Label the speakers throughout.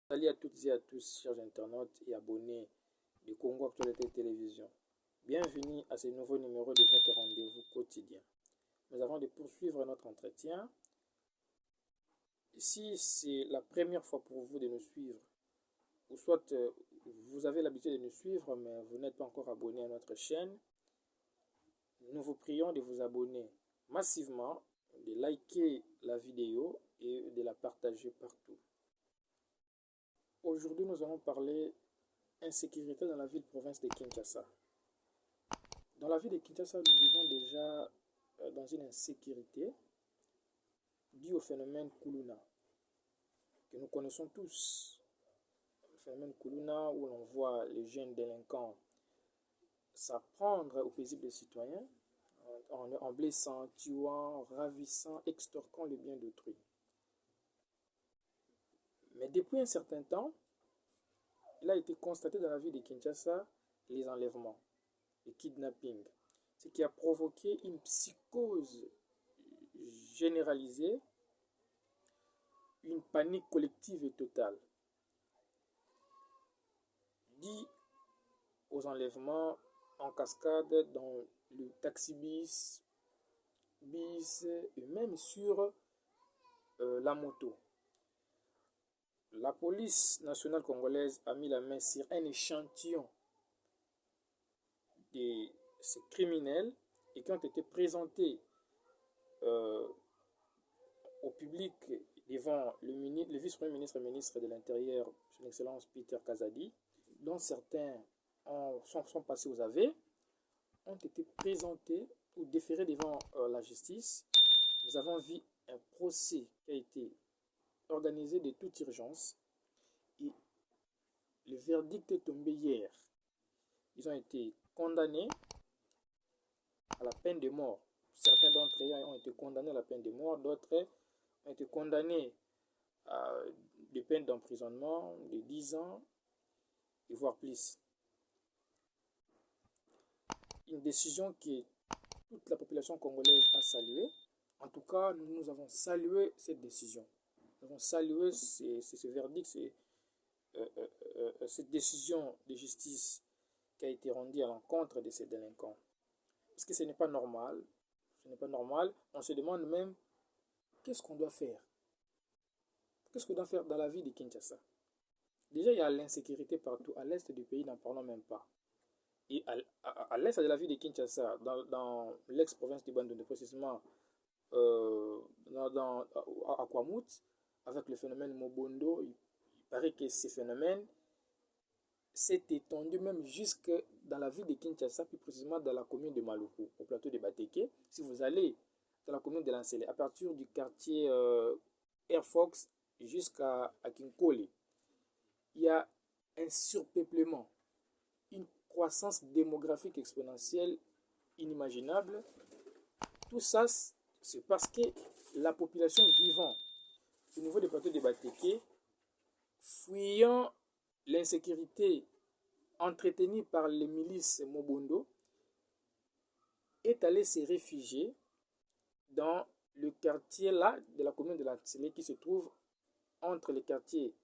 Speaker 1: Salut à toutes et à tous, chers internautes et abonnés de Congo Actualité Télévision. Bienvenue à ce nouveau numéro de votre rendez-vous quotidien. Mais avant de poursuivre notre entretien, si c'est la première fois pour vous de nous suivre, ou soit vous avez l'habitude de nous suivre, mais vous n'êtes pas encore abonné à notre chaîne, nous vous prions de vous abonner massivement, de liker la vidéo et de la partager partout. Aujourd'hui, nous allons parler insécurité dans la ville-province de Kinshasa. Dans la ville de Kinshasa, nous vivons déjà dans une insécurité due au phénomène Kuluna, que nous connaissons tous. Le phénomène Kuluna où l'on voit les jeunes délinquants s'apprendre aux paisibles citoyens en blessant, tuant, ravissant, extorquant le bien d'autrui. Mais depuis un certain temps, il a été constaté dans la ville de Kinshasa les enlèvements, les kidnappings, ce qui a provoqué une psychose généralisée, une panique collective et totale, dit aux enlèvements en cascade dans le taxi-bis, et même sur la moto. La police nationale congolaise a mis la main sur un échantillon de ces criminels et qui ont été présentés au public devant le vice-premier ministre et ministre de l'Intérieur, son Excellence Peter Kazadi, dont certains sont passés aux aveux, ont été présentés ou déférés devant la justice. Nous avons vu un procès qui a été organisé de toute urgence et le verdict est tombé hier. Ils ont été condamnés à la peine de mort. Certains d'entre eux ont été condamnés à la peine de mort, d'autres ont été condamnés à des peines d'emprisonnement de 10 ans, et voire plus. Une décision que toute la population congolaise a saluée. En tout cas, nous avons salué cette décision. Nous avons salué ce verdict, cette décision de justice qui a été rendue à l'encontre de ces délinquants. Parce que ce n'est pas normal. Ce n'est pas normal. On se demande même qu'est-ce qu'on doit faire. Qu'est-ce qu'on doit faire dans la ville de Kinshasa? Déjà, il y a l'insécurité partout. À l'est du pays, n'en parlons même pas. Et à l'est de la ville de Kinshasa, dans l'ex-province du Bandundu, précisément à Kwamut, avec le phénomène Mobondo, il paraît que ce phénomène s'est étendu même jusque dans la ville de Kinshasa, plus précisément dans la commune de Maluku, au plateau de Bateke. Si vous allez dans la commune de Lansele, à partir du quartier Air Fox jusqu'à Kinkole, il y a un surpeuplement, une croissance démographique exponentielle inimaginable. Tout ça, c'est parce que la population vivant au niveau des plateaux de Bateke, fuyant l'insécurité entretenue par les milices Mobondo, est allée se réfugier dans le quartier là de la commune de Lansele qui se trouve entre les quartiers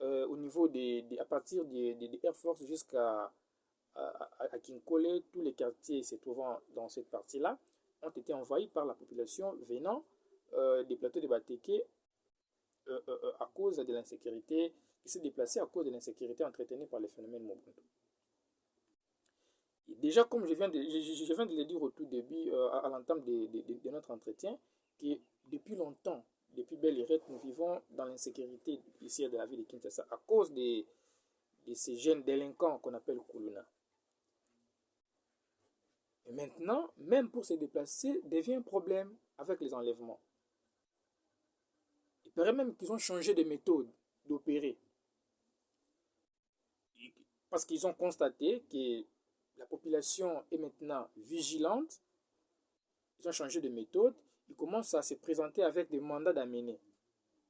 Speaker 1: au niveau à partir de Air Force jusqu'à Kinkole. Tous les quartiers se trouvant dans cette partie-là ont été envahis par la population venant des plateaux de Bateke à cause de l'insécurité, qui s'est déplacée à cause de l'insécurité entretenue par les phénomènes Mobondo. Déjà, comme je viens de le dire au tout début, à l'entame de notre entretien, que depuis longtemps, depuis belle lurette, nous vivons dans l'insécurité ici de la ville de Kinshasa à cause de ces jeunes délinquants qu'on appelle Kuluna. Et maintenant, même pour se déplacer, devient un problème avec les enlèvements. Il paraît même qu'ils ont changé de méthode d'opérer. Parce qu'ils ont constaté que la population est maintenant vigilante. Ils ont changé de méthode. Ils commencent à se présenter avec des mandats d'amener.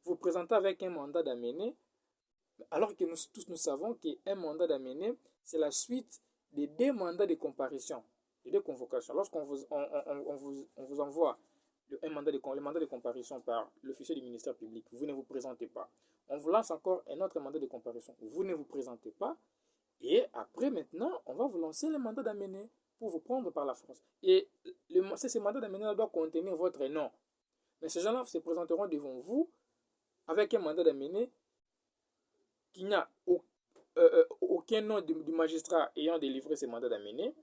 Speaker 1: Vous présentez avec un mandat d'amener, alors que nous savons qu'un mandat d'amener, c'est la suite des 2 mandats de comparution, des 2 convocations. Lorsqu'on vous envoie le mandat de comparution par l'officier du ministère public, vous ne vous présentez pas. on vous lance encore un autre mandat de comparution. Vous ne vous présentez pas. Et après, maintenant, on va vous lancer le mandat d'amener pour vous prendre par la force. Et ce mandat d'amener doit contenir votre nom. Mais ces gens-là se présenteront devant vous avec un mandat d'amener qui n'a aucun nom du magistrat ayant délivré ce mandat d'amener,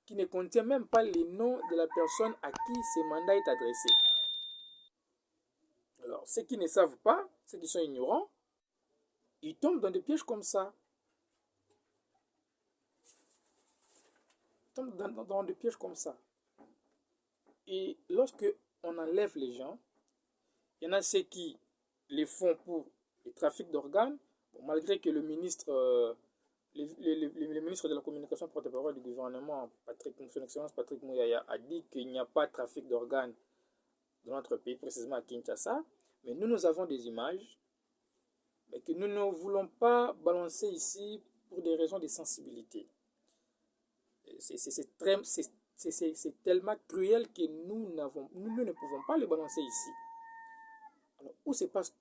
Speaker 1: qui ne contient même pas les noms de la personne à qui ce mandat est adressé. Alors, ceux qui ne savent pas, ceux qui sont ignorants, ils tombent dans des pièges comme ça. Ils tombent dans des pièges comme ça. Et lorsque on enlève les gens, il y en a ceux qui les font pour le trafic d'organes, bon, malgré que le ministre, le ministre de la communication porte-parole du gouvernement, son excellence Patrick Mouyaya, a dit qu'il n'y a pas de trafic d'organes dans notre pays, précisément à Kinshasa. Mais nous avons des images, mais que nous ne voulons pas balancer ici pour des raisons de sensibilité. C'est tellement cruel que nous ne pouvons pas les balancer ici. Alors, où se passent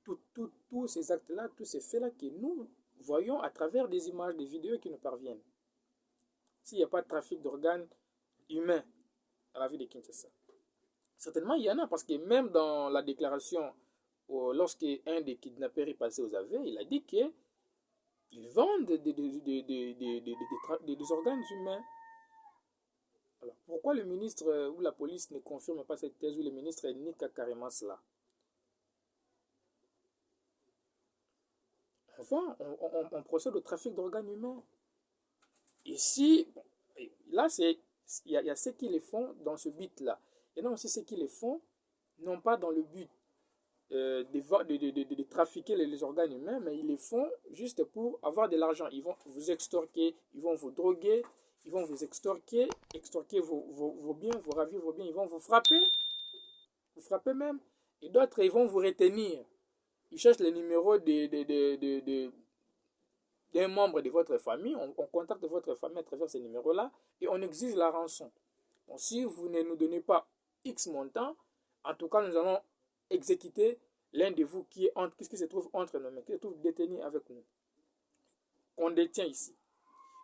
Speaker 1: tous ces actes-là, tous ces faits-là que nous voyons à travers des images, des vidéos qui nous parviennent. S'il n'y a pas de trafic d'organes humains à la ville de Kinshasa. Certainement, il y en a, parce que même dans la déclaration, lorsque un des kidnappeurs est passé aux aveux, il a dit qu'ils vendent des organes humains. Alors, pourquoi le ministre ou la police ne confirme pas cette thèse, ou le ministre nie carrément cela? Enfin, on procède au trafic d'organes humains. Ici, là, il y a ceux qui les font dans ce but-là. Il y en a aussi ceux qui les font, non pas dans le but de trafiquer les organes humains, mais ils les font juste pour avoir de l'argent. Ils vont vous extorquer, ils vont vous droguer, ils vont vous extorquer vos biens, vous ravir vos biens, ils vont vous frapper même. Et d'autres, ils vont vous retenir. Ils cherchent les numéros d'un membre de votre famille, on contacte votre famille à travers ces numéros-là, et on exige la rançon. Donc, si vous ne nous donnez pas X montant, en tout cas, nous allons exécuter l'un de vous qui se trouve entre nos mains, qui se trouve détenu avec nous, qu'on détient ici.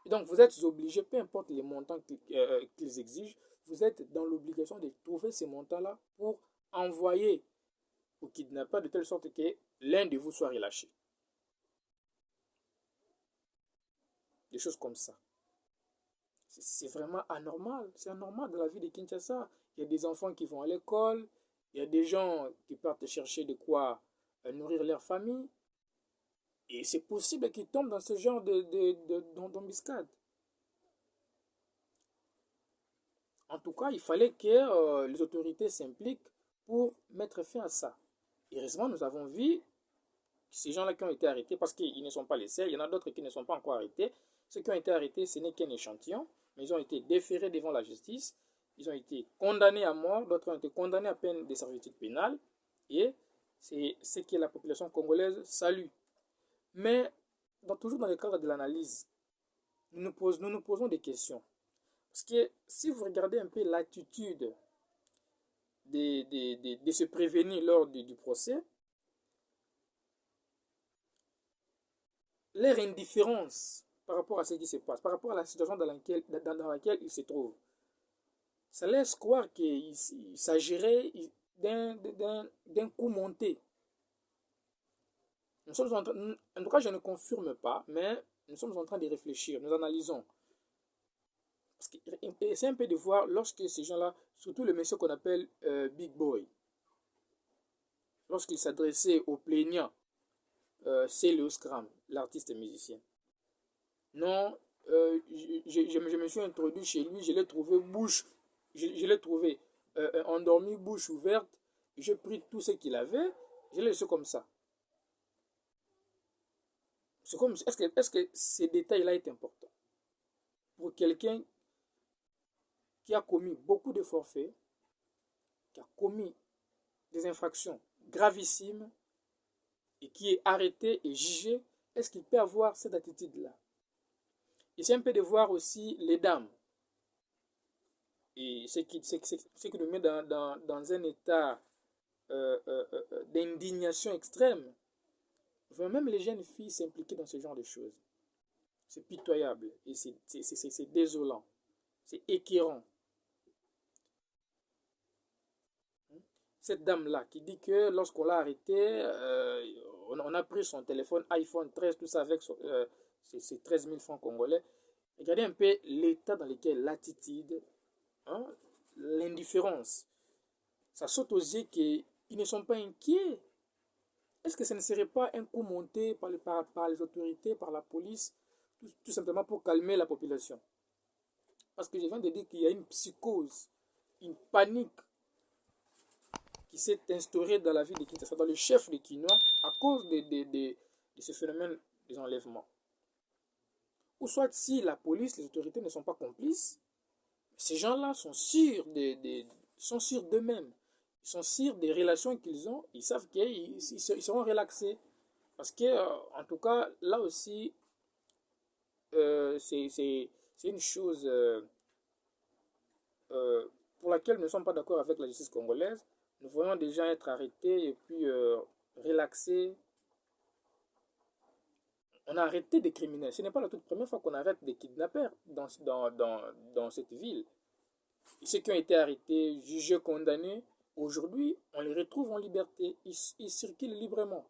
Speaker 1: Et donc, vous êtes obligés, peu importe les montants qu'ils exigent, vous êtes dans l'obligation de trouver ces montants-là pour envoyer au kidnappeur de telle sorte que l'un de vous soit relâché. Des choses comme ça. C'est vraiment anormal. C'est anormal dans la vie de Kinshasa. Il y a des enfants qui vont à l'école, il y a des gens qui partent chercher de quoi nourrir leur famille. Et c'est possible qu'ils tombent dans ce genre d'embuscade. En tout cas, il fallait que les autorités s'impliquent pour mettre fin à ça. Heureusement, nous avons vu ces gens-là qui ont été arrêtés, parce qu'ils ne sont pas les seuls, il y en a d'autres qui ne sont pas encore arrêtés. Ceux qui ont été arrêtés, ce n'est qu'un échantillon, mais ils ont été déférés devant la justice, ils ont été condamnés à mort, d'autres ont été condamnés à peine de servitude pénale, et c'est ce que la population congolaise salue. Mais toujours dans le cadre de l'analyse, nous nous posons des questions. Parce que si vous regardez un peu l'attitude de se prévenir lors du procès, leur indifférence par rapport à ce qui se passe, par rapport à la situation dans laquelle ils se trouvent, ça laisse croire qu'il s'agirait d'un coup monté. En tout cas, je ne confirme pas, mais nous sommes en train de réfléchir, nous analysons. C'est un peu de voir lorsque ces gens-là, surtout le monsieur qu'on appelle Big Boy, lorsqu'il s'adressait aux plaignants, c'est Léo Scram, l'artiste musicien. Non, je me suis introduit chez lui, je l'ai trouvé je l'ai trouvé endormi, bouche ouverte, j'ai pris tout ce qu'il avait, je l'ai laissé comme ça. C'est comme, est-ce que ces détails-là est important pour quelqu'un qui a commis beaucoup de forfaits, qui a commis des infractions gravissimes et qui est arrêté et jugé, est-ce qu'il peut avoir cette attitude-là? Et c'est un peu de voir aussi les dames. Et ce qui nous met dans un état d'indignation extrême. Même les jeunes filles s'impliquer dans ce genre de choses. C'est pitoyable et c'est désolant. C'est écœurant. Cette dame-là qui dit que lorsqu'on l'a arrêtée, on a pris son téléphone iPhone 13, tout ça avec ses 13 000 francs congolais. Regardez un peu l'état dans lequel l'attitude, hein, l'indifférence, ça saute aux yeux qu'ils ne sont pas inquiets. Est-ce que ce ne serait pas un coup monté par les autorités, par la police, tout simplement pour calmer la population? Parce que je viens de dire qu'il y a une psychose, une panique qui s'est instaurée dans la ville de Kinshasa, dans le chef de Kinois, à cause de ce phénomène des enlèvements. Ou soit si la police, les autorités ne sont pas complices, ces gens-là sont sûrs d'eux-mêmes. Ils sont sûrs des relations qu'ils ont. Ils savent qu'ils seront relaxés. Parce que, en tout cas, là aussi, c'est une chose pour laquelle nous ne sommes pas d'accord avec la justice congolaise. Nous voyons des gens être arrêtés et puis relaxés. On a arrêté des criminels. Ce n'est pas la toute première fois qu'on arrête des kidnappeurs dans cette ville. Ceux qui ont été arrêtés, jugés, condamnés, aujourd'hui, on les retrouve en liberté. Ils circulent librement.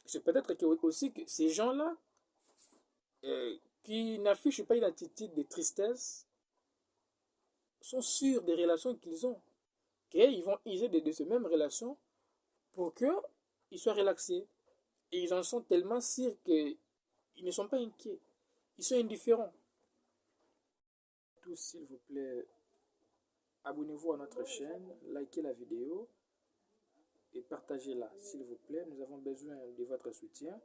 Speaker 1: C'est peut-être aussi que ces gens-là, qui n'affichent pas une attitude de tristesse, sont sûrs des relations qu'ils ont. Qu'ils vont user de ces mêmes relations pour qu'ils soient relaxés. Et ils en sont tellement sûrs qu'ils ne sont pas inquiets. Ils sont indifférents. Tous, s'il vous plaît, abonnez-vous à notre chaîne, likez la vidéo et partagez-la, s'il vous plaît. Nous avons besoin de votre soutien.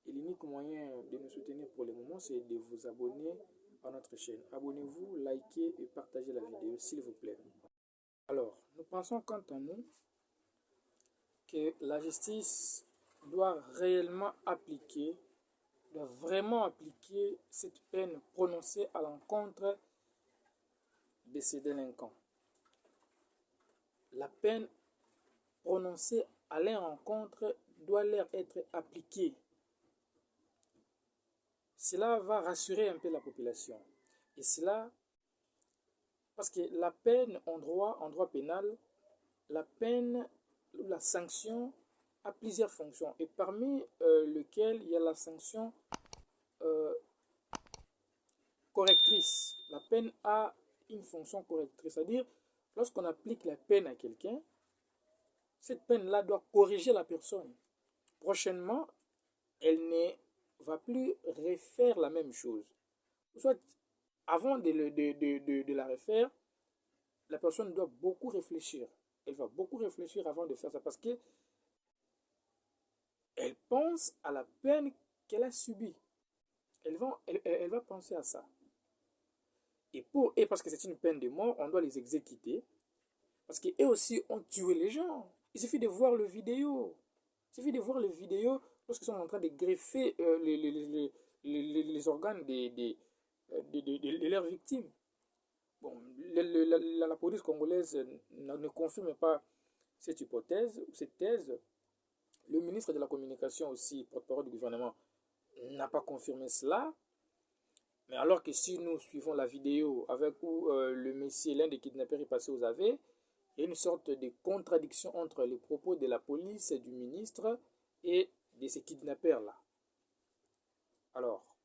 Speaker 1: Et l'unique moyen de nous soutenir pour le moment, c'est de vous abonner à notre chaîne. Abonnez-vous, likez et partagez la vidéo, s'il vous plaît. Alors, nous pensons quant à nous que la justice doit réellement appliquer, doit vraiment appliquer cette peine prononcée à l'encontre de ces délinquants. La peine prononcée à leur encontre doit leur être appliquée. Cela va rassurer un peu la population. Et cela, parce que la peine en droit pénal, la peine, la sanction a plusieurs fonctions. Et parmi lesquelles il y a la sanction correctrice. La peine a une fonction correctrice. C'est-à-dire, lorsqu'on applique la peine à quelqu'un, cette peine-là doit corriger la personne. Prochainement, elle ne va plus refaire la même chose. Soit, avant de la refaire, la personne doit beaucoup réfléchir. Elle va beaucoup réfléchir avant de faire ça parce que elle pense à la peine qu'elle a subie. Elle va penser à ça. Et parce que c'est une peine de mort, on doit les exécuter. Parce qu'eux aussi ont tué les gens. Il suffit de voir le vidéo. Il suffit de voir le vidéo lorsqu'ils sont en train de greffer les organes de leurs victimes. Bon, la police congolaise ne confirme pas cette hypothèse, cette thèse. Le ministre de la Communication aussi, porte-parole du gouvernement, n'a pas confirmé cela. Mais alors que si nous suivons la vidéo avec où le messie, l'un des kidnappeurs, est passé aux aveux, il y a une sorte de contradiction entre les propos de la police et du ministre et de ces kidnappeurs-là. Alors,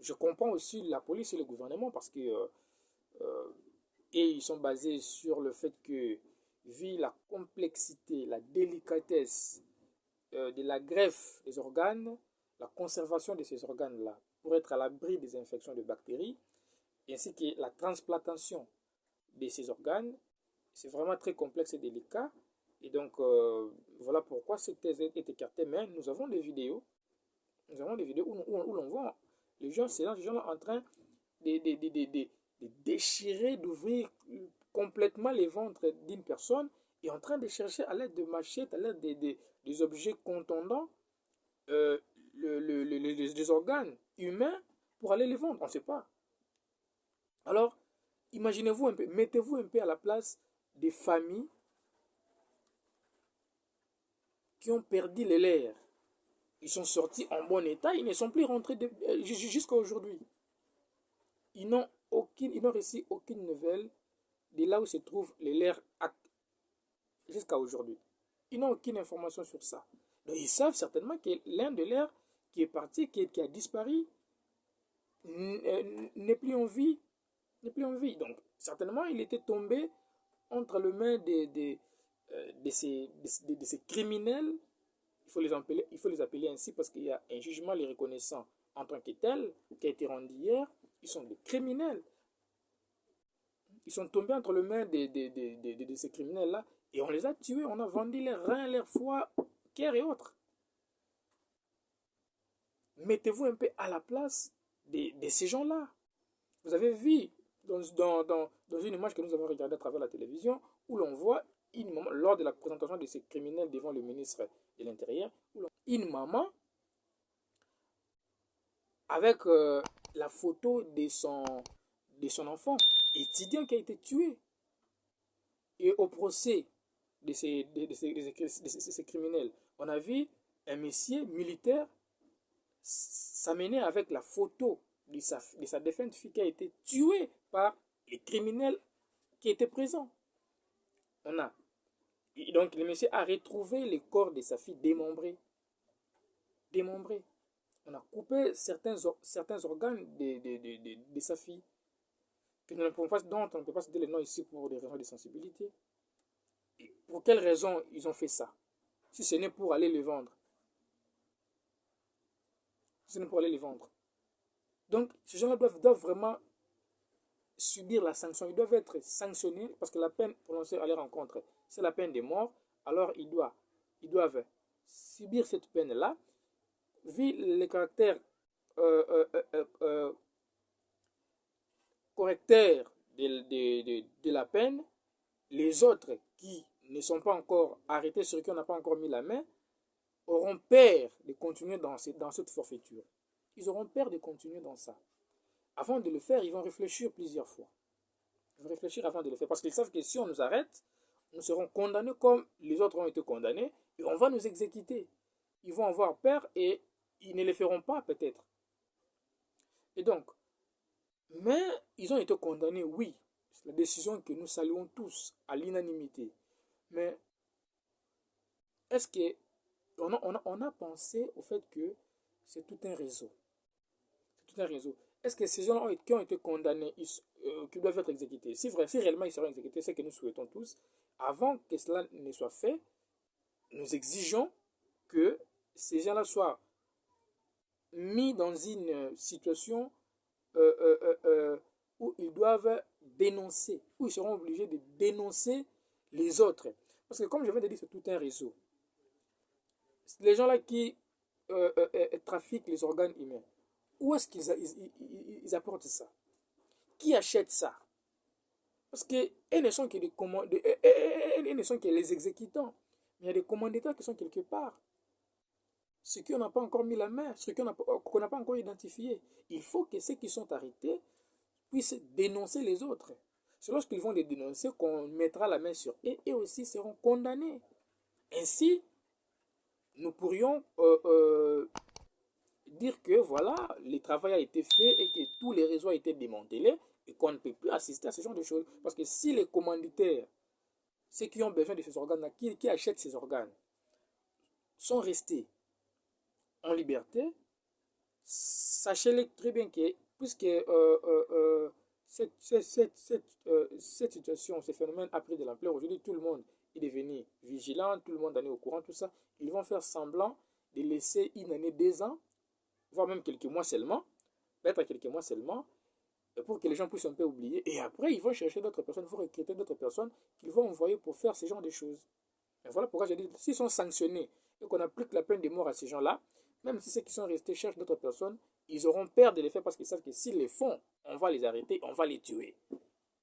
Speaker 1: je comprends aussi la police et le gouvernement parce que et ils sont basés sur le fait que, vu la complexité, la délicatesse de la greffe des organes, la conservation de ces organes-là pour être à l'abri des infections de bactéries, ainsi que la transplantation de ces organes, c'est vraiment très complexe et délicat. Et donc, voilà pourquoi cette thèse est écartée. Mais nous avons des vidéos, où l'on voit les gens, ces gens-là en train de déchirer, d'ouvrir complètement les ventres d'une personne et en train de chercher à l'aide de machettes, à l'aide des objets contondants, des organes humains pour aller les vendre. On ne sait pas. Alors, imaginez-vous un peu, mettez-vous un peu à la place des familles qui ont perdu les leurs. Ils sont sortis en bon état, ils ne sont plus rentrés jusqu'à aujourd'hui. Ils n'ont reçu aucune nouvelle de là où se trouvent les leurs jusqu'à aujourd'hui. Ils n'ont aucune information sur ça. Donc ils savent certainement que l'un de leurs qui est parti, qui a disparu, n'est plus en vie. N'est plus en vie. Donc certainement il était tombé entre les mains de ces criminels. Il faut les appeler ainsi parce qu'il y a un jugement les reconnaissant en tant que tel qui a été rendu hier. Ils sont des criminels. Ils sont tombés entre les mains de ces criminels-là et on les a tués. On a vendu leurs reins, leurs foie, cœur et autres. Mettez-vous un peu à la place de ces gens-là. Vous avez vu dans une image que nous avons regardée à travers la télévision où l'on voit une maman, lors de la présentation de ces criminels devant le ministre de l'Intérieur, une maman avec la photo de son enfant étudiant qui a été tué. Et au procès de ces criminels, on a vu un monsieur militaire s'amener avec la photo de sa défunte fille qui a été tuée par les criminels qui étaient présents. Donc le monsieur a retrouvé le corps de sa fille démembré. Démembré. On a coupé certains organes de sa fille dont on ne peut pas citer les noms ici pour des raisons de sensibilité. Et pour quelles raisons ils ont fait ça? Si ce n'est pour aller les vendre. Si ce n'est pour aller les vendre. Donc, ces gens-là doivent vraiment subir la sanction. Ils doivent être sanctionnés parce que la peine prononcée à leur encontre, c'est la peine de mort. Alors, ils doivent subir cette peine-là. Vu le caractère correcteur de la peine, les autres qui ne sont pas encore arrêtés, sur qui on n'a pas encore mis la main, auront peur de continuer dans cette forfaiture. Ils auront peur de continuer dans ça. Avant de le faire, ils vont réfléchir plusieurs fois. Ils vont réfléchir avant de le faire. Parce qu'ils savent que si on nous arrête, nous serons condamnés comme les autres ont été condamnés et on va nous exécuter. Ils vont avoir peur et ils ne le feront pas peut-être. Et donc, mais ils ont été condamnés, oui. C'est la décision que nous saluons tous à l'unanimité. Mais est-ce que on a pensé au fait que c'est tout un réseau? C'est tout un réseau. Est-ce que ces gens qui ont été condamnés, qui doivent être exécutés, si réellement ils seront exécutés, c'est ce que nous souhaitons tous, avant que cela ne soit fait, nous exigeons que ces gens-là soient mis dans une situation où ils doivent dénoncer, où ils seront obligés de dénoncer les autres. Parce que comme je viens de dire, c'est tout un réseau. Les gens là qui trafiquent les organes humains, où est-ce qu'ils apportent ça? Qui achète ça? Parce qu'ils ne sont que ils ne sont que les exécutants. Mais il y a des commanditaires qui sont quelque part. Ceux qui n'ont pas encore mis la main, ceux qu'on n'a pas encore identifié. Il faut que ceux qui sont arrêtés puissent dénoncer les autres. C'est lorsqu'ils vont les dénoncer qu'on mettra la main sur eux et aussi seront condamnés. Ainsi, nous pourrions dire que voilà, le travail a été fait et que tous les réseaux ont été démantelés et qu'on ne peut plus assister à ce genre de choses. Parce que si les commanditaires, ceux qui ont besoin de ces organes-là, qui achètent ces organes, sont restés en liberté, sachez-le très bien que puisque cette situation, ce phénomène a pris de l'ampleur, aujourd'hui tout le monde est devenu vigilant, tout le monde en est au courant, tout ça, ils vont faire semblant de laisser une année, 2 ans, voire même quelques mois seulement, peut-être quelques mois seulement, pour que les gens puissent un peu oublier. Et après, ils vont chercher d'autres personnes, ils vont recruter d'autres personnes qu'ils vont envoyer pour faire ce genre de choses. Et voilà pourquoi j'ai dit, s'ils sont sanctionnés et qu'on applique la peine de mort à ces gens-là, même si ceux qui sont restés cherchent d'autres personnes, ils auront peur de les faire parce qu'ils savent que s'ils les font, on va les arrêter, on va les tuer.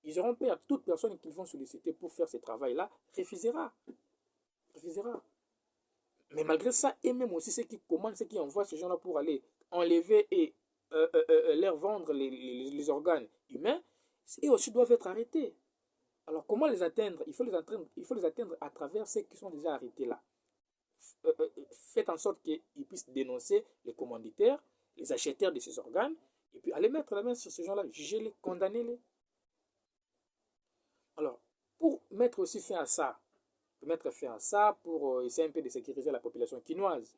Speaker 1: Ils auront peur. Toute personne qu'ils vont solliciter pour faire ce travail-là refusera. Refusera. Mais malgré ça, et même aussi ceux qui commandent, ceux qui envoient ces gens-là pour aller enlever et leur vendre les organes humains, eux aussi doivent être arrêtés. Alors, comment les atteindre? Il faut les atteindre à travers ceux qui sont déjà arrêtés là. Faites en sorte qu'ils puissent dénoncer les commanditaires, les acheteurs de ces organes, et puis aller mettre la main sur ces gens-là, jugez-les, condamnez-les. Alors, pour mettre aussi fin à ça, pour essayer un peu de sécuriser la population quinoise,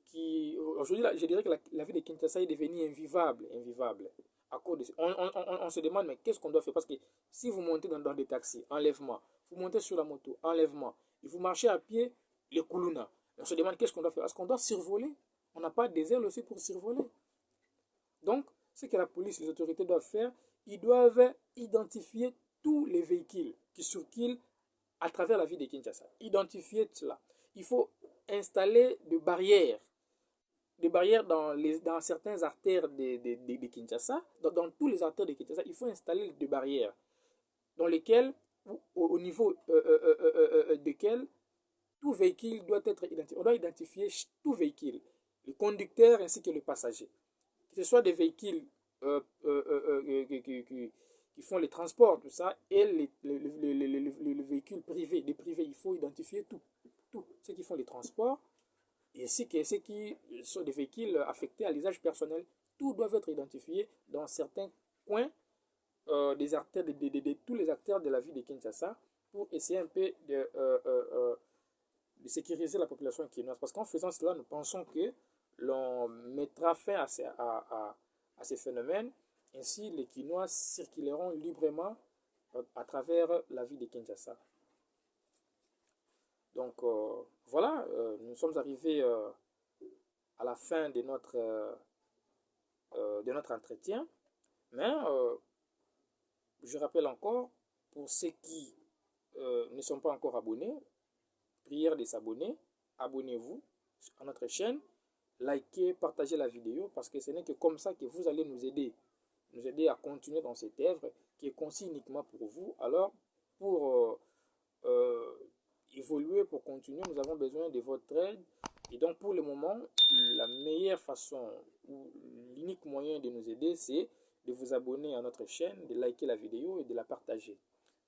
Speaker 1: qui aujourd'hui, je dirais que la vie de Kinshasa est devenue invivable. À cause de, on se demande, mais qu'est-ce qu'on doit faire? Parce que si vous montez dans des taxis, enlèvement, vous montez sur la moto, enlèvement, et vous marchez à pied, les koulouna. On se demande qu'est-ce qu'on doit faire? Est-ce qu'on doit survoler? On n'a pas des ailes aussi pour survoler. Donc, ce que la police, les autorités doivent faire, ils doivent identifier tous les véhicules qui circulent à travers la ville de Kinshasa. Identifier cela. Il faut installer des barrières dans certaines artères de Kinshasa, dans tous les artères de Kinshasa, il faut installer des barrières dans lesquelles, au niveau desquelles, tout véhicule doit être identifié. On doit identifier tout véhicule, le conducteur ainsi que le passager. Que ce soit des véhicules qui font les transports, tout ça, et les véhicules privés, des privés, il faut identifier tout. Ceux qui font les transports, et ainsi que ceux qui sont des véhicules affectés à l'usage personnel, tout doit être identifié dans certains coins des acteurs, de tous les acteurs de la vie de Kinshasa pour essayer un peu de sécuriser la population quinoise. Parce qu'en faisant cela, nous pensons que l'on mettra fin à ces phénomènes. Ainsi, les Quinois circuleront librement à travers la ville de Kinshasa. Donc voilà, nous sommes arrivés à la fin de notre entretien. Mais je rappelle encore, pour ceux qui ne sont pas encore abonnés, prière de s'abonner, abonnez-vous à notre chaîne, likez, partagez la vidéo, parce que ce n'est que comme ça que vous allez nous aider à continuer dans cette œuvre qui est conçue uniquement pour vous. Alors, pour évoluer, pour continuer, nous avons besoin de votre aide. Et donc, pour le moment, la meilleure façon ou l'unique moyen de nous aider, c'est de vous abonner à notre chaîne, de liker la vidéo et de la partager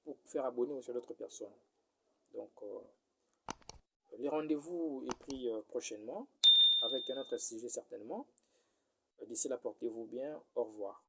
Speaker 1: pour faire abonner aussi d'autres personnes. Donc, les rendez-vous est pris prochainement avec un autre sujet certainement. D'ici là, portez-vous bien. Au revoir.